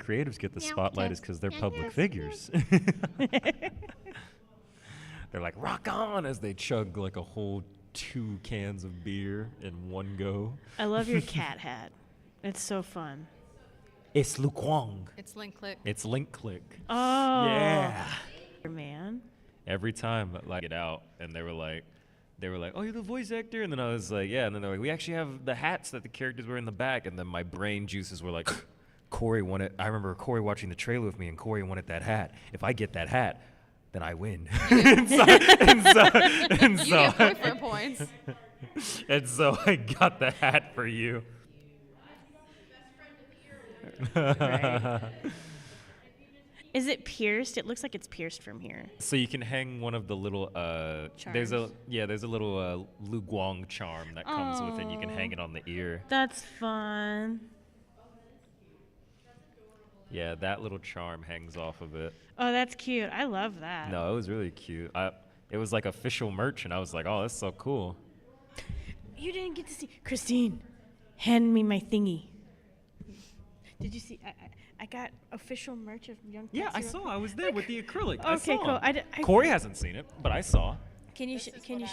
creatives get the spotlight is because they're public figures. They're like, rock on, as they chug like a whole 2 cans of beer in one go. I love your cat hat. It's so fun. It's Lu Kuang. It's Link Click. It's Link Click. Oh. Yeah. Man. Every time, like, get out, and they were like, oh, you're the voice actor? And then I was like, yeah. And then they're like, we actually have the hats that the characters wear in the back. And then my brain juices were like, Corey wanted, I remember Corey watching the trailer with me, and Corey wanted that hat. If I get that hat, then I win. and so You get boyfriend points. and so I got the hat for you. Right. Is it pierced? It looks like it's pierced from here. So you can hang one of the little there's a little Lu Guang charm that comes with it. You can hang it on the ear. That's fun. Yeah, that little charm hangs off of it. Oh, that's cute. I love that. No, it was really cute. It was like official merch, and I was like, oh, that's so cool. You didn't get to see Christine. Hand me my thingy. Did you see? I got official merch of Young. Yeah, I Zero. saw. I was there with the acrylic. Okay, cool. Corey hasn't seen it, but I saw. Can you? Can you?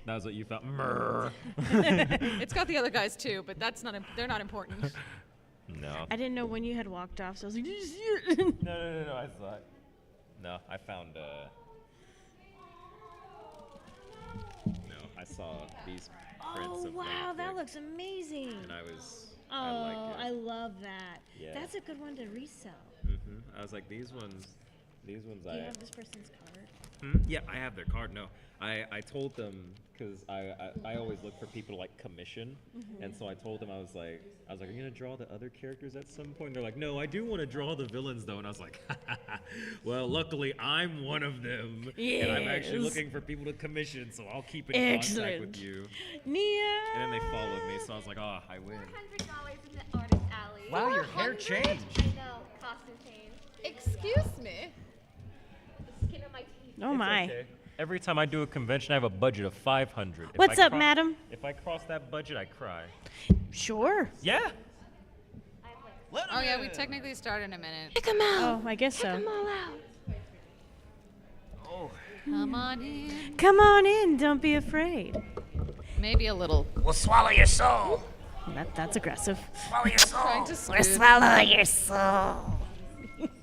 That was what you found. Murr. It's got the other guys too, but that's not. They're not important. No. I didn't know when you had walked off, so I was like, did you see it? No. I saw it. No, I found. No, I saw these prints Oh of wow, Link that Click, looks amazing. and I was. Oh, I like I it. love that. Yeah. That's a good one to resell. I was like, these ones. Do you have this person's card? Yeah, I have their card. No, I told them because I always look for people to like commission, and so I told them I was like, are you gonna draw the other characters at some point? They're like, no, I do want to draw the villains though, and I was like, well, luckily I'm one of them, and I'm actually Yes. looking for people to commission, so I'll keep in contact Excellent. with you. Nia. And then they followed me, so I was like, oh, I win. $400 in the artist alley. Wow, your hair 400? changed. I know, costume change. Excuse me. The skin of my teeth. Oh It's my. okay. Every time I do a convention, I have a budget of 500. If What's I up, madam? If I cross that budget, I cry. Sure. Yeah. I have like Let Oh 'em yeah, in. we technically start in a minute. Oh, I guess so. all out. Oh. Come on in. Come on in. Don't be afraid. Maybe a little. We'll swallow your soul. That's aggressive. Swallow your soul. Trying to We'll smooth. swallow your soul.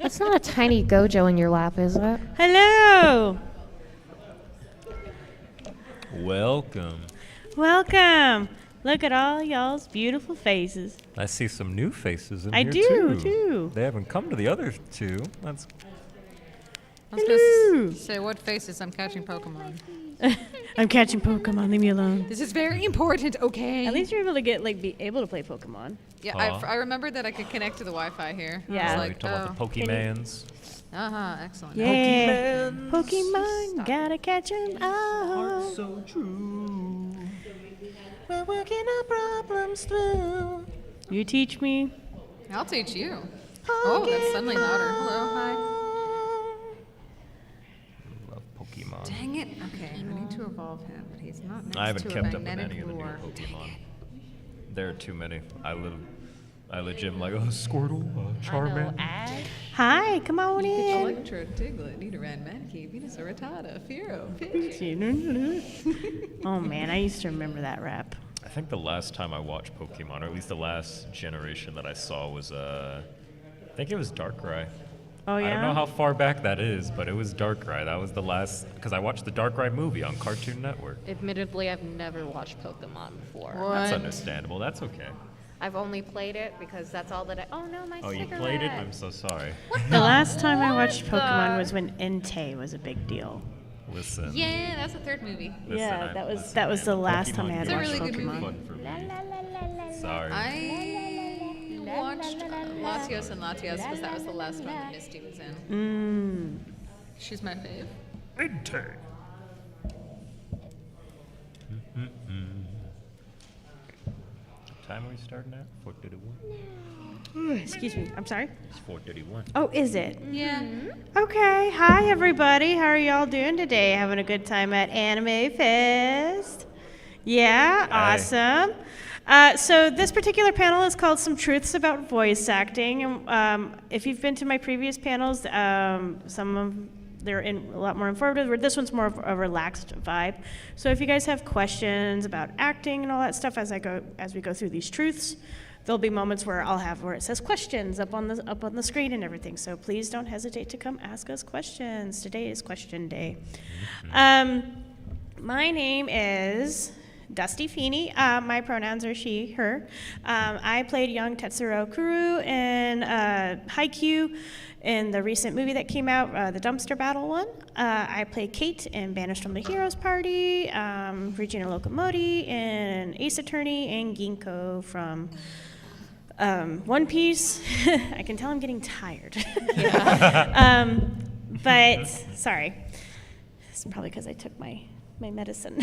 That's not a tiny Gojo in your lap, is it? Hello. Welcome. Welcome. Look at all y'all's beautiful faces. I see some new faces in I here do, too. too. They haven't come to the other two. That's I was Hello. gonna say what faces I'm catching Pokemon. I'm catching Pokemon. Leave me alone. This is very important, okay? At least you're able to be able to play Pokemon. Yeah, Aw. I remembered that I could connect to the Wi-Fi here. Yeah. I was we like, talk about the Pokemans. excellent. Yeah. Pokemans. Pokemon, gotta catch 'em all. So true. We're working our problems through. You teach me. I'll teach you. Oh, that's suddenly louder. Hello, Love Pokemon. hi. Dang it. Okay, I need to evolve him, but he's not next I haven't to kept a up with magnetic any of the new lure. Pokemon. There are too many. I legit am like, oh, Squirtle, Charmander. Hi, come on in. Electro, Diglett, Nidoran, Mankey, Venusaur, Rattata, Fearow, Pidgey. Oh man, I used to remember that rap. I think the last time I watched Pokemon, or at least the last generation that I saw was, I think it was Darkrai. Oh yeah. I don't know how far back that is, but it was Darkrai. That was the last, because I watched the Darkrai movie on Cartoon Network. Admittedly, I've never watched Pokemon before. That's understandable. That's okay. I've only played it because that's all that I. Oh no, my Oh, you cigarette. played it? I'm so sorry. The last time I watched Pokemon was when Entei was a big deal. Listen. Yeah, that's the third movie. Listen, Yeah, that was- listen, that was man, the last time I had Pokemon watched games are Pokemon. fun for me. Sorry. I watched Latios and Latios because that was the last one that Misty was in. She's my fave. Entei. What time are we starting at? 4:31. Excuse me. I'm sorry. It's 4:31. Oh, is it? Yeah. Okay. Hi, everybody. How are y'all doing today? Having a good time at Anime Fest? Yeah, Hi. awesome. So this particular panel is called Some Truths About Voice Acting. If you've been to my previous panels, some of they're a lot more informative, where this one's more of a relaxed vibe. So if you guys have questions about acting and all that stuff as we go through these truths, there'll be moments where I'll have where it says questions up on the screen and everything. So please don't hesitate to come ask us questions. Today is question day. My name is Dusty Feeney. My pronouns are she, her. I played young Tetsuro Kuru in Haikyuu in the recent movie that came out, the Dumpster Battle one. I played Kate in Banished from the Heroes Party, Regina Locomotive in Ace Attorney, and Ginkgo from One Piece. I can tell I'm getting tired. But sorry, it's probably because I took my medicine.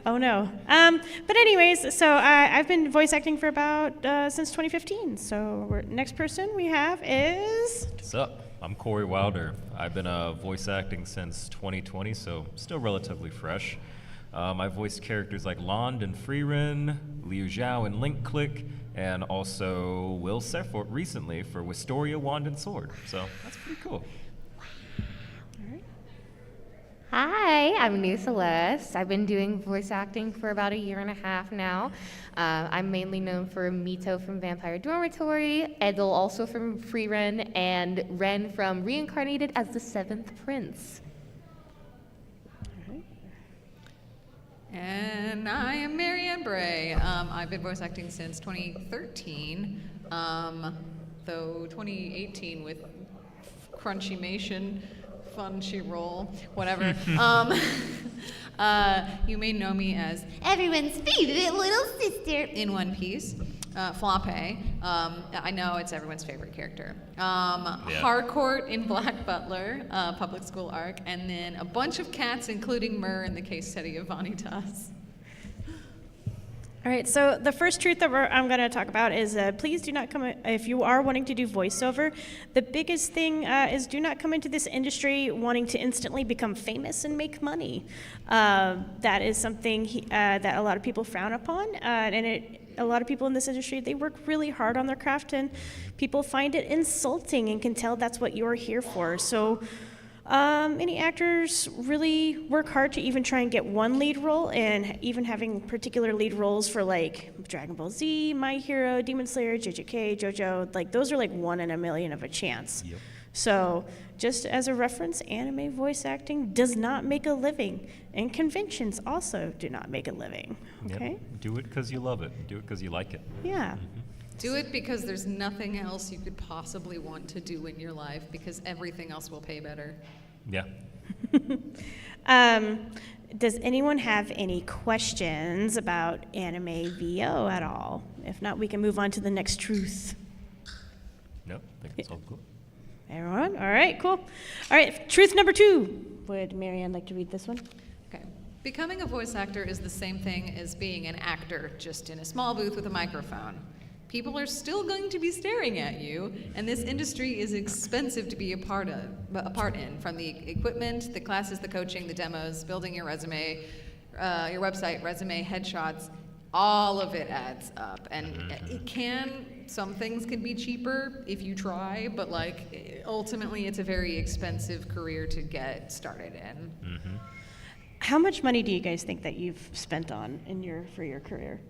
Oh no. But anyways, so I've been voice acting for about since 2015. So next person we have is. What's up? I'm Corey Wilder. I've been voice acting since 2020, so still relatively fresh. I voiced characters like Lond in Freerin, Liu Zhao in Link Click, and also Will Sefort recently for Wistoria Wand and Sword. So that's pretty cool. Hi, I'm New Celeste. I've been doing voice acting for about 1.5 years now. I'm mainly known for Mito from Vampire Dormitory, Edel also from Freerin, and Ren from Reincarnated as the Seventh Prince. And I am Marianne Bray. I've been voice acting since 2013, though 2018 with Crunchymation, Crunchyroll, whatever. You may know me as everyone's favorite little sister in One Piece, Flopé. I know it's everyone's favorite character. Harcourt in Black Butler, public school arc, and then a bunch of cats, including Myrrh in the case study of Vanitas. All right, so the first truth that I'm going to talk about is please do not come, if you are wanting to do voiceover, the biggest thing is do not come into this industry wanting to instantly become famous and make money. That is something that a lot of people frown upon, and a lot of people in this industry, they work really hard on their craft, and people find it insulting and can tell that's what you're here for. So many actors really work hard to even try and get one lead role, and even having particular lead roles for like Dragon Ball Z, My Hero, Demon Slayer, JJK, JoJo, like those are like 1 in a million of a chance. Yep. So just as a reference, anime voice acting does not make a living, and conventions also do not make a living, okay? Yep. Do it because you love it. Do it because you like it. Yeah. Do it because there's nothing else you could possibly want to do in your life, because everything else will pay better. Yeah. Does anyone have any questions about anime VO at all? If not, we can move on to the next truth. No, I think it's all cool. Everyone? All right, cool. All right, truth number 2. Would Marianne like to read this one? Okay. Becoming a voice actor is the same thing as being an actor, just in a small booth with a microphone. People are still going to be staring at you, and this industry is expensive to be a part in, from the equipment, the classes, the coaching, the demos, building your resume, your website, resume, headshots, all of it adds up. And some things can be cheaper if you try, but like ultimately it's a very expensive career to get started in. Mm-hmm. How much money do you guys think that you've spent on for your career?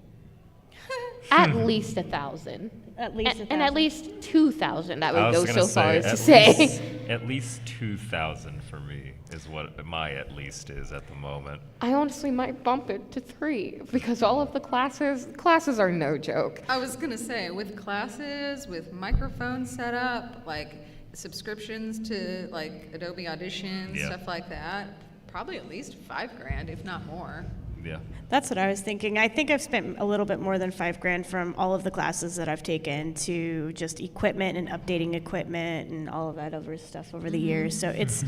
At least 1,000. At least And at least 2,000. That I would was go gonna so far as to at say. least- At least 2,000 for me is what my at least is at the moment. I honestly might bump it to 3 because all of the classes are no joke. I was gonna say, with classes, with microphones set up, like subscriptions to like Adobe Audition, Yeah. stuff like that, probably at least $5,000, if not more. Yeah. That's what I was thinking. I think I've spent a little bit more than $5,000 from all of the classes that I've taken to just equipment and updating equipment and all of that other stuff over the years. So it's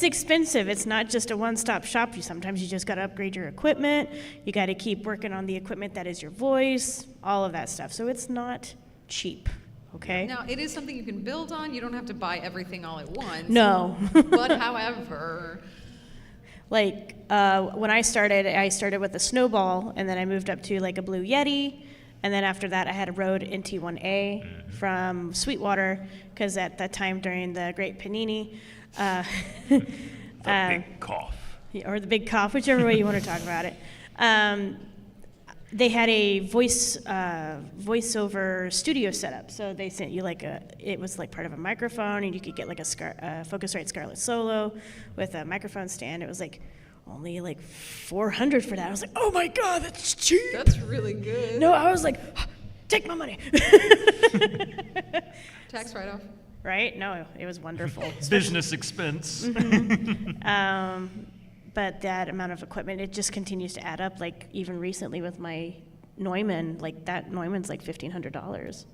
expensive. It's not just a one-stop shop. Sometimes you just got to upgrade your equipment. You got to keep working on the equipment that is your voice, all of that stuff. So it's not cheap. Okay? Now, it is something you can build on. You don't have to buy everything all at once. No. But however, Like when I started with a Snowball, and then I moved up to like a Blue Yeti, and then after that I had a Rode NT1A from Sweetwater, because at that time during the Great Panini, The big cough. or the Big Cough, whichever way you want to talk about it. They had a voiceover studio setup, so they sent you like it was like part of a microphone, and you could get like a Focusrite Scarlett Solo with a microphone stand. It was like only like $400 for that. I was like, oh my god, that's cheap. That's really good. No, I was like, take my money. Tax write-off. Right? No, it was wonderful. Business expense. But that amount of equipment, it just continues to add up. Like even recently with my Neumann, like that Neumann's like $1,500.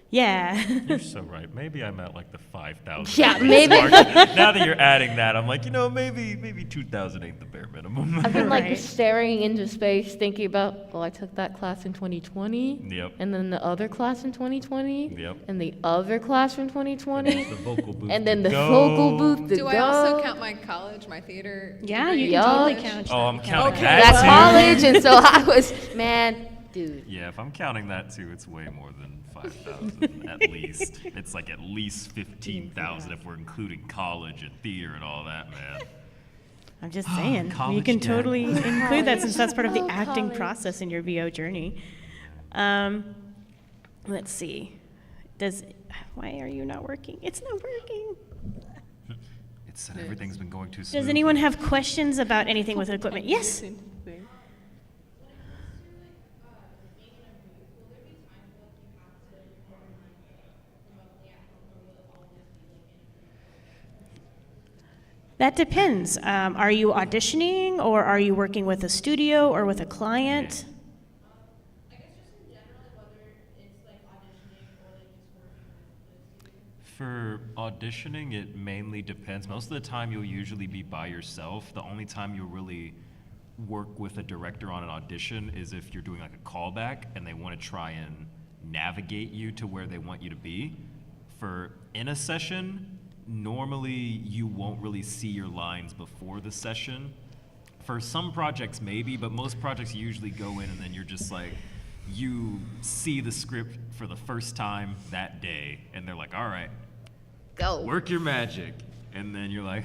Yeah. You're so right. Maybe I'm at like the 5,000. Yeah, maybe. Now that you're adding that, I'm like, maybe 2,000 ain't the bare minimum. I've been like Right. staring into space, thinking about, well, I took that class in 2020. Yep. And then the other class in 2020. Yep. And the other class from And 2020. there's the vocal booth. And then to the go. vocal booth to Do go. I also count my college, my theater? Yeah, degree? you can Yup. totally count. Oh, I'm that. counting Okay. that That's too. college, and so I was, man, dude. Yeah, if I'm counting that too, it's way more than 5,000 at least. It's like at least 15,000 if we're including college and theater and all that, man. I'm just saying, you College can debt. totally include that since that's part of the Oh, acting college. process in your VO journey. Let's see. Why are you not working? It's not working. It said everything's been going too smooth. Does anyone have questions about anything with equipment? Yes? That depends. Are you auditioning, or are you working with a studio or with a client? For auditioning, it mainly depends. Most of the time, you'll usually be by yourself. The only time you'll really work with a director on an audition is if you're doing like a callback and they want to try and navigate you to where they want you to be. For in a session, normally you won't really see your lines before the session. For some projects, maybe, but most projects you usually go in and then you're just like, you see the script for the first time that day, and they're like, all right, Go. work your magic. And then you're like,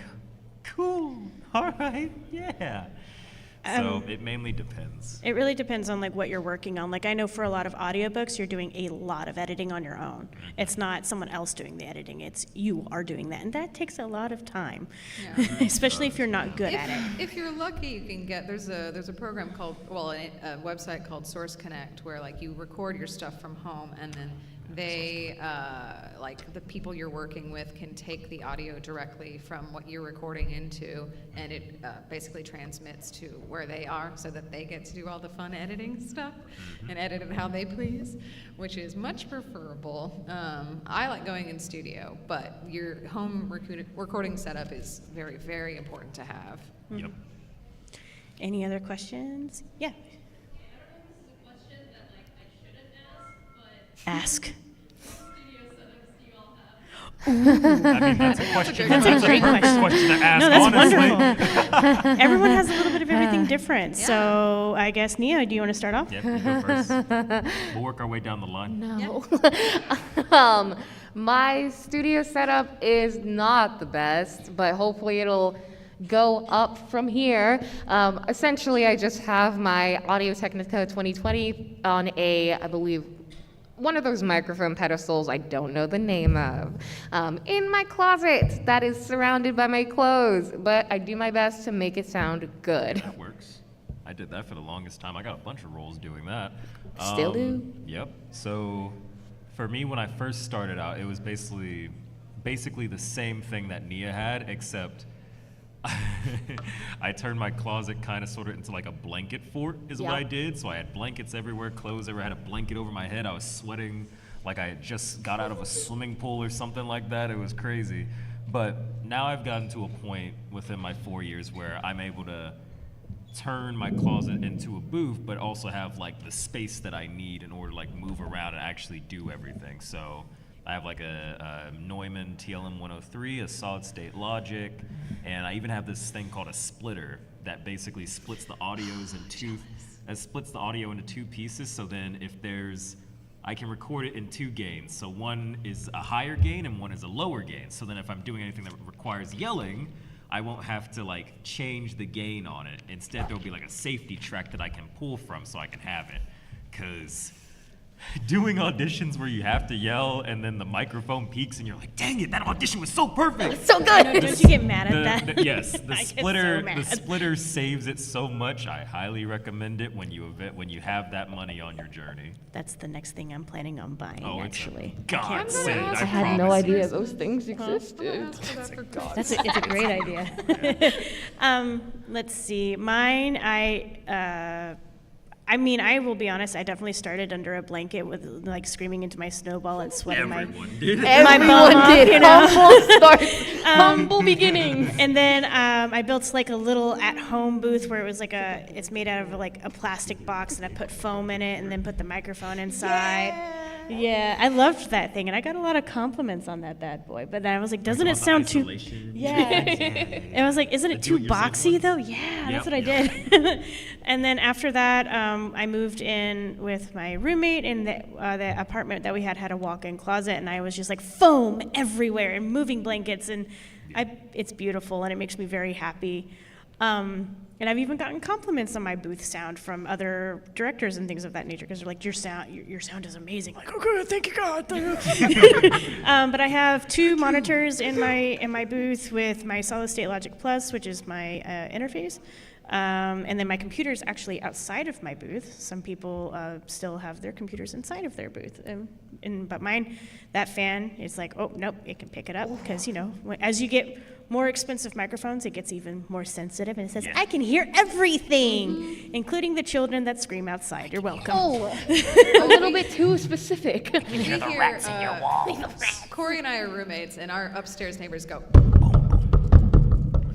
cool, all right, yeah. So it mainly depends. It really depends on like what you're working on. Like I know for a lot of audiobooks, you're doing a lot of editing on your own. It's not someone else doing the editing. It's you are doing that, and that takes a lot of time, Yeah. especially if you're not good at it. If you're lucky, you can get there's a program called a website called Source Connect where like you record your stuff from home and then they like the people you're working with can take the audio directly from what you're recording into and it basically transmits to where they are so that they get to do all the fun editing stuff and edit it how they please, which is much preferable. I like going in studio, but your home recording setup is very, very important to have. Yep. Any other questions? Yeah. Ask. I mean, that's a question. That's a great perfect question. to ask, No, that's honestly. wonderful. Everyone has a little bit of everything different. So I guess, Nia, do you want to start off? Yep, you go first. We'll work our way down the line. No. My studio setup is not the best, but hopefully it'll go up from here. Essentially, I just have my Audio Technica 2020 on I believe, one of those microphone pedestals I don't know the name of, in my closet that is surrounded by my clothes, but I do my best to make it sound good. That works. I did that for the longest time. I got a bunch of roles doing that. Still do? Yep. So for me, when I first started out, it was basically the same thing that Nia had, except I turned my closet kind of sort of into like a blanket fort is what Yeah. I did. So I had blankets everywhere, clothes everywhere, I had a blanket over my head. I was sweating like I had just got out of a swimming pool or something like that. It was crazy. But now I've gotten to a point within my 4 years where I'm able to turn my closet into a booth, but also have like the space that I need in order to like move around and actually do everything. So I have like a Neumann TLM 103, a solid state logic, and I even have this thing called a splitter that basically splits the audios into two pieces. So then I can record it in two gains. So one is a higher gain and one is a lower gain. So then if I'm doing anything that requires yelling, I won't have to like change the gain on it. Instead, there'll be like a safety track that I can pull from so I can have it. Cause doing auditions where you have to yell and then the microphone peaks and you're like, dang it, that audition was so perfect. So good. Don't you get mad at that? Yes, the I get so splitter. mad. The splitter saves it so much. I highly recommend it when you have that money on your journey. That's the next thing I'm planning on buying, Oh, actually. it's a godsend. I I had no promise you. idea those things existed. It's a great idea. Let's see. Mine, I will be honest, I definitely started under a blanket with like screaming into my snowball and sweating my Everyone did. my Everyone bum off, did. you know? Humble starts, humble beginnings. And then I built like a little at-home booth where it was like it's made out of like a plastic box, and I put foam in it, and then put the microphone inside. Yeah, I loved that thing, and I got a lot of compliments on that bad boy. But then I was like, doesn't it sound too? Yeah. And I was like, isn't it too boxy though? Yeah, that's what I did. And then after that, I moved in with my roommate, and the apartment that we had a walk-in closet, and I was just like foam everywhere and moving blankets, and it's beautiful, and it makes me very happy. And I've even gotten compliments on my booth sound from other directors and things of that nature, because they're like, your sound is amazing. Like, oh good, thank you God. But I have 2 monitors in my booth with my Solid State Logic Plus, which is my interface. And then my computer's actually outside of my booth. Some people still have their computers inside of their booth. But mine, that fan is like, oh, nope, it can pick it up. Because, as you get more expensive microphones, it gets even more sensitive. And it says, I can hear everything, including the children that scream outside. You're welcome. Oh, a little bit too specific. We hear the rats in your wall. Corey and I are roommates, and our upstairs neighbors go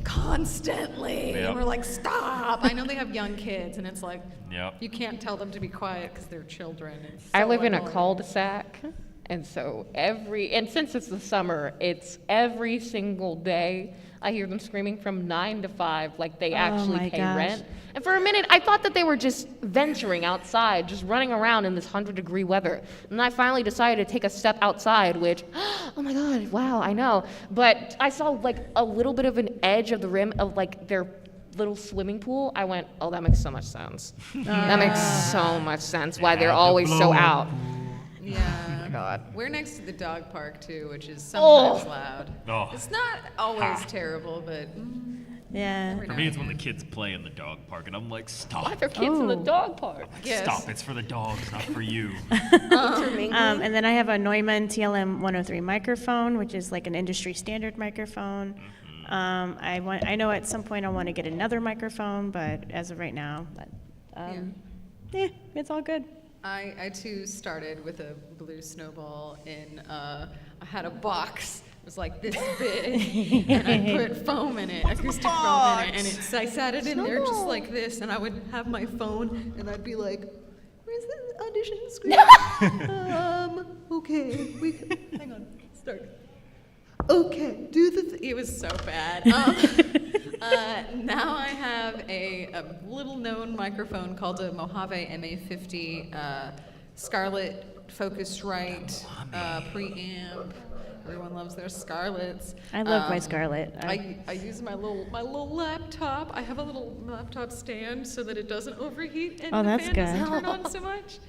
constantly. Yep. And we're like, stop. I know they have young kids, and it's like, Yep. you can't tell them to be quiet because they're children. It's I so live in a annoying. cul-de-sac, and so since it's the summer, it's every single day I hear them screaming from 9 to 5, like they actually my pay gosh. rent. And for a minute, I thought that they were just venturing outside, just running around in this 100-degree weather. And I finally decided to take a step outside, which, oh my God, wow, I know. But I saw like a little bit of an edge of the rim of like their little swimming pool. I went, oh, that makes so much sense. That makes so much sense why they're always so out. Yeah. God. We're next to the dog park too, which is sometimes loud. Oh. It's not always terrible, but Yeah. every For now me, and it's when the kids play in the dog park, and I'm like, stop. Why are there kids in the dog park? Yes. Stop. It's for the dogs, not for you. And then I have a Neumann TLM 103 microphone, which is like an industry standard microphone. I know at some point I want to get another microphone, but as of right now, it's all good. I too started with a blue snowball in, I had a box. It was like this big, and I put foam in it, acoustic foam in it, and I sat it in there just like this, and I would have my phone, and I'd be like, where's the audition script? Okay, hang on, start. Okay, do the it was so bad. Now I have a little known microphone called a Mojave MA50 Scarlett Focusrite preamp. Everyone loves their Scarletts. I love my Scarlett. I use my little laptop. I have a little laptop stand so that it doesn't overheat and Oh, the that's fan doesn't good. turn on so much.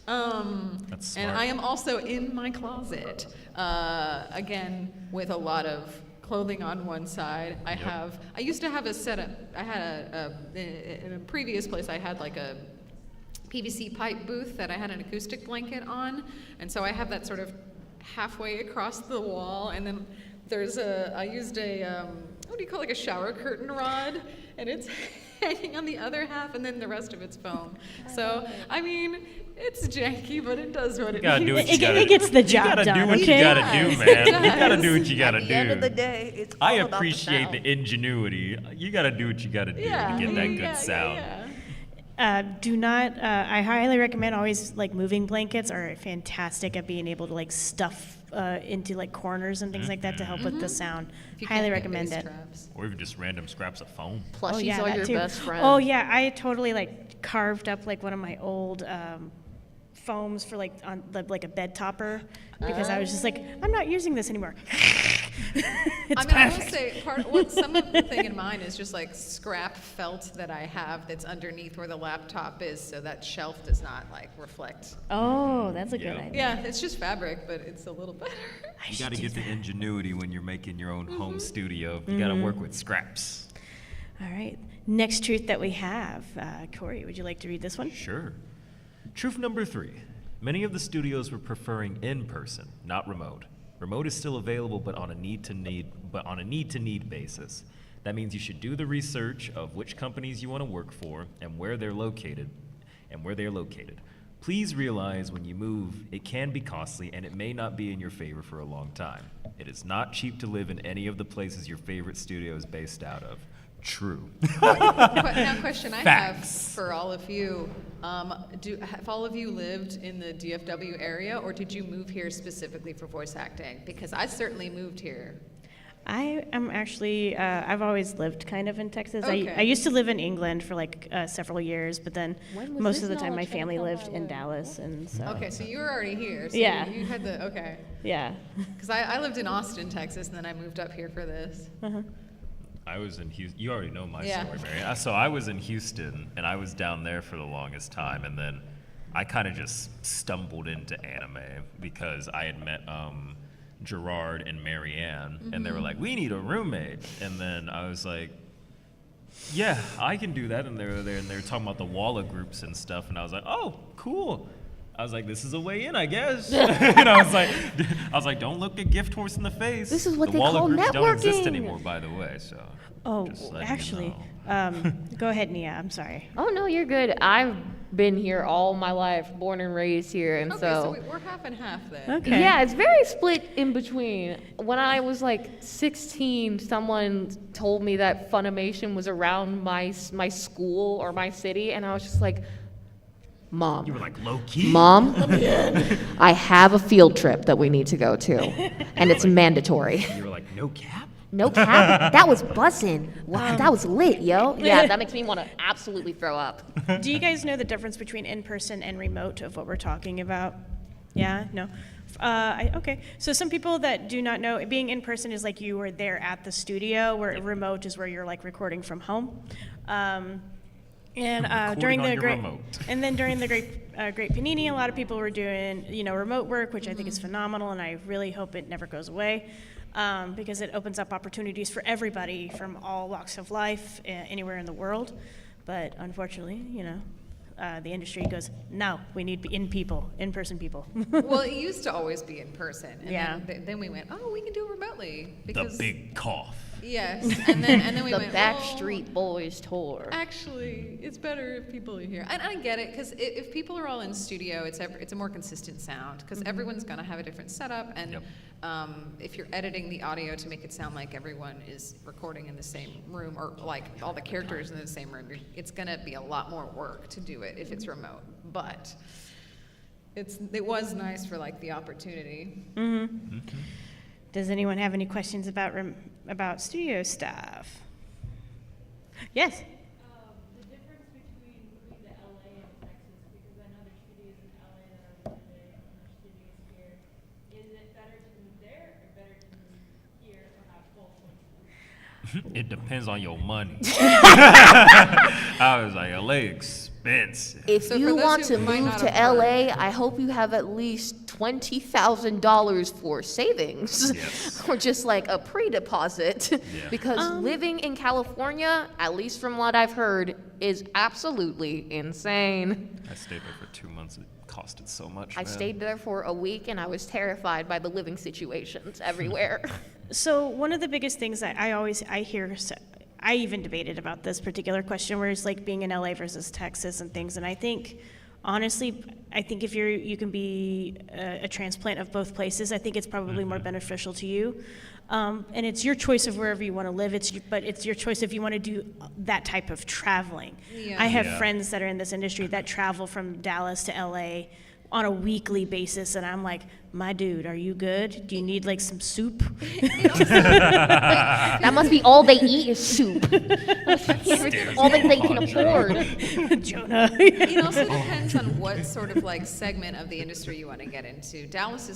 That's And smart. I am also in my closet, again, with a lot of clothing on one side. I used to have a setup. I had in a previous place, I had like a PVC pipe booth that I had an acoustic blanket on. And so I have that sort of halfway across the wall. And then I used what do you call like a shower curtain rod? And it's hanging on the other half, and then the rest of it's foam. So, I mean, it's janky, but it does what it gotta needs. do what you gotta It gets the You job gotta done, do what okay? you gotta do, man. You gotta does. do what you gotta do. At the end of the day, it's all I about the appreciate sound. the ingenuity. You gotta do what you gotta do Yeah, to get that good yeah, sound. yeah. Do not, I highly recommend always like moving blankets are fantastic at being able to like stuff into like corners and things like that to help with the sound. If you Highly can't get recommend bass it. traps. Or even just random scraps of foam. Plushies are that your too. best friend. Oh yeah, I totally like carved up like one of my old foams for like on like a bed topper because I was just like, I'm not using this anymore. It's I will perfect. say, some of the thing in mine is just like scrap felt that I have that's underneath where the laptop is, so that shelf does not like reflect. Oh, that's a good Yeah. idea. Yeah, it's just fabric, but it's a little better. You gotta get the ingenuity when you're making your own home studio. You gotta work with scraps. All right. Next truth that we have, Corey, would you like to read this one? Sure. Truth number 3. Many of the studios were preferring in-person, not remote. Remote is still available, but on a need-to-need basis. That means you should do the research of which companies you want to work for and where they're located. Please realize when you move, it can be costly and it may not be in your favor for a long time. It is not cheap to live in any of the places your favorite studio is based out of. True. Now, question I have Facts. for all of you: have all of you lived in the DFW area, or did you move here specifically for voice acting? Because I certainly moved here. I am actually, I've always lived kind of in Texas. Okay. I used to live in England for like several years, but then When was most this of the time my knowledge gonna family come lived my in way? Dallas, and so. Okay, so you were already here. So Yeah. You had the okay. Yeah. Because I lived in Austin, Texas, and then I moved up here for this. I was in Houston. You already know my Yeah. story, Mary. So I was in Houston, and I was down there for the longest time, and then I kind of just stumbled into anime because I had met Gerard and Marianne, and they were like, "We need a roommate," and then I was like, "Yeah, I can do that." And they were there, and they were talking about the Walla groups and stuff, and I was like, "Oh, cool." I was like, "This is a way in, I guess." And I was like, "Don't look a gift horse in the face." This is what the they Walla call groups don't exist networking. anymore, by the way. So. Oh, Just letting you actually, know. go ahead, Nia. I'm sorry. Oh no, you're good. I've been here all my life, born and raised here, and Okay, so. we're half and half then. Okay. Yeah, it's very split in between. When I was like 16, someone told me that Funimation was around my school or my city, and I was just like, Mom. You were like low key. Mom, I have a field trip that we need to go to, and it's mandatory. You were like, no cap? No cap. That was bussin'. Wow, that was lit, yo. Yeah, that makes me want to absolutely throw up. Do you guys know the difference between in-person and remote of what we're talking about? Yeah? No? Okay. So some people that do not know, being in person is like you were there at the studio, where remote is where you're like recording from home. And Recording during on the your great, remote. and then during the Great Panini, a lot of people were doing remote work, which I think is phenomenal, and I really hope it never goes away, because it opens up opportunities for everybody from all walks of life, anywhere in the world. But unfortunately, the industry goes, no, we need in-person people. Well, it used to always be in person, and Yeah. then we went, oh, we can do it remotely The because big cough. yes, and then we The went Backstreet Boys tour. Actually, it's better if people are here, and I get it because if people are all in studio, it's a more consistent sound because everyone's gonna have a different setup, and Yep. if you're editing the audio to make it sound like everyone is recording in the same room or like all the characters in the same room, it's gonna be a lot more work to do it if it's remote. But it was nice for like the opportunity. Does anyone have any questions about studio stuff? Yes. The difference between moving to LA and Texas, because I know there's studios in LA that are limited and there's studios here. Is it better to move there or better to move here or have full choice? It depends on your money. I was like, LA expensive. If So for you those want who to might move not to have heard- LA, I hope you have at least $20,000 for savings, Yes. or just like a pre-deposit, because living in California, at least from what I've heard, is absolutely insane. I stayed there for 2 months. It costed so much. I man. stayed there for a week, and I was terrified by the living situations everywhere. So one of the biggest things that I hear, I even debated about this particular question, where it's like being in LA versus Texas and things. And I think, honestly, if you can be a transplant of both places, I think it's probably more beneficial to you. And it's your choice of wherever you want to live. But it's your choice if you want to do that type of traveling. Yeah. I have Yeah. friends that are in this industry that travel from Dallas to LA on a weekly basis, and I'm like, my dude, are you good? Do you need like some soup? That must be all they eat is soup. All that they can afford. Jonah. It also depends on what sort of like segment of the industry you want to get into. Dallas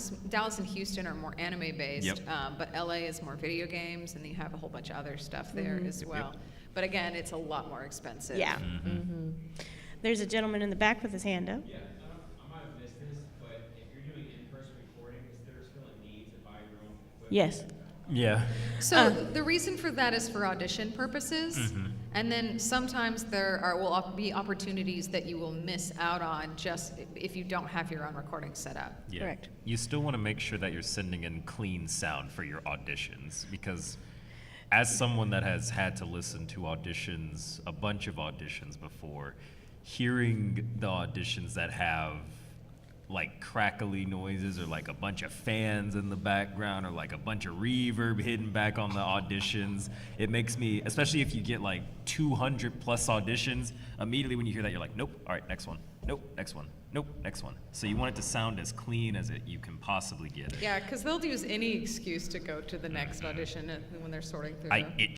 and Houston are more anime based, Yep. but LA is more video games, and you have a whole bunch of other stuff there as well. But again, it's a lot more expensive. Yeah. There's a gentleman in the back with his hand up. Yeah, I might have missed this, but if you're doing in-person recording, is there still a need to buy your own equipment? Yes. Yeah. So the reason for that is for audition purposes, and then sometimes will be opportunities that you will miss out on just if you don't have your own recording set up. Yeah. Correct. You still want to make sure that you're sending in clean sound for your auditions because as someone that has had to listen to auditions, a bunch of auditions before, hearing the auditions that have like crackly noises or like a bunch of fans in the background or like a bunch of reverb hidden back on the auditions, it makes me, especially if you get like 200 plus auditions, immediately when you hear that you're like, nope, all right, next one, nope, next one, nope, next one. So you want it to sound as clean as you can possibly get it. Yeah, because they'll use any excuse to go to the next audition when they're sorting through them. It